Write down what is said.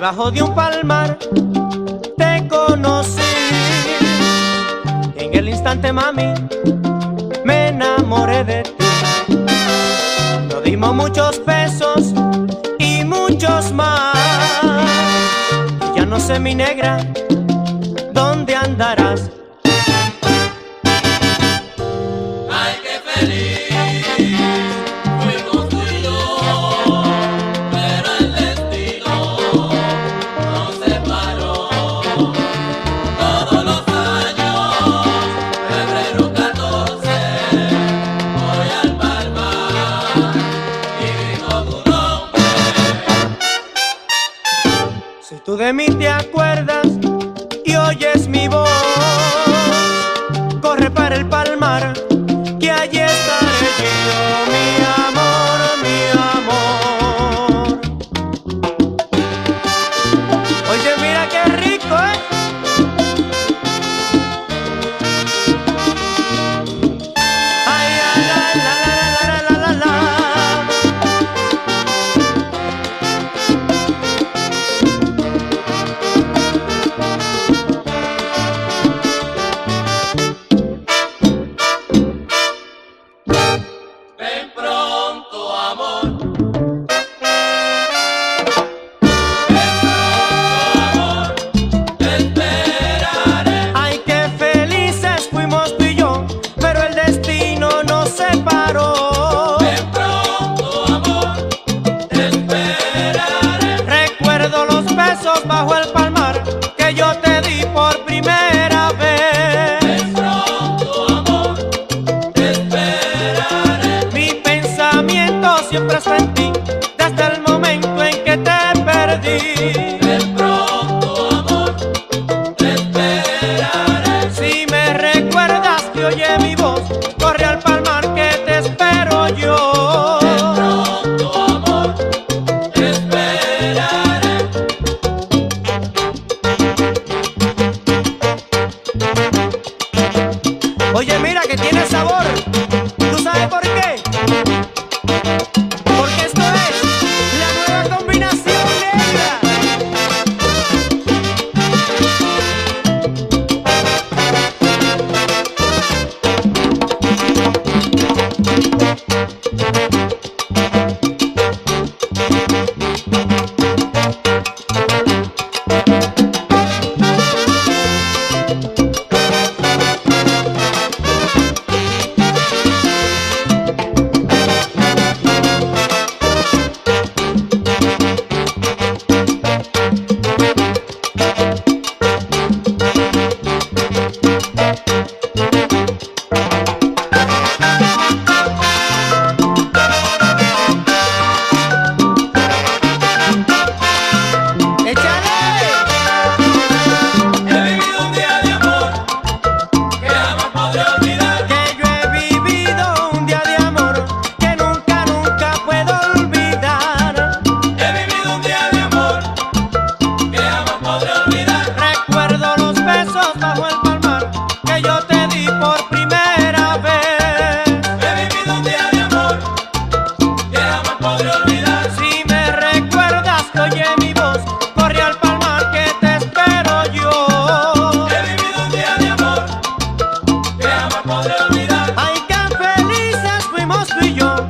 Debajo de un palmar te conocí. En el instante, mami, me enamoré de ti. Nos dimos muchos besos y muchos más. Y ya no sé, mi negra, ¿dónde andarás? Ay, qué feliz fuimos tú y yo, pero el destino nos separó. Todos los años, febrero 14, voy al Palmar y digo tu nombre. Si tú de mí te acuerdas y oyes mi voz, corre para el palmar, que allí estaré yo, mi amor, mi amor. Oye, mira qué rico, ¿eh? Ay, la, la, la, la, la, la, la. Ven pronto, amor. Ven pronto, amor. Te esperaré. Ay, qué felices fuimos tú y yo, pero el destino nos separó. Ven pronto, amor. Te esperaré. Recuerdo los besos bajo el palmar que yo te di por primera vez. Ven pronto, amor. Te esperaré. Mi pensamiento siempre está en ti, desde el momento en que te perdí. Ven pronto, amor. Te esperaré. Si me recuerdas que oye mi voz, corre al palmar que te espero yo. Ven pronto, amor. Te esperaré. Oye, mira que tiene sabor. ¿Tú sabes por qué? Porque esto es la nueva combinación negra. ¡Échale! He vivido un día de amor que jamás podré olvidar. Que yo he vivido un día de amor que nunca, nunca puedo olvidar. He vivido un día de amor que jamás podré olvidar. Recuerdo los besos bajo el palmar que yo te di por primera vez. He vivido un día de amor que jamás podré olvidar. Si me recuerdas que oye mi voz, corre al palmar que te espero yo. He vivido un día de amor que jamás podré olvidar. Ay, qué felices fuimos tú y yo,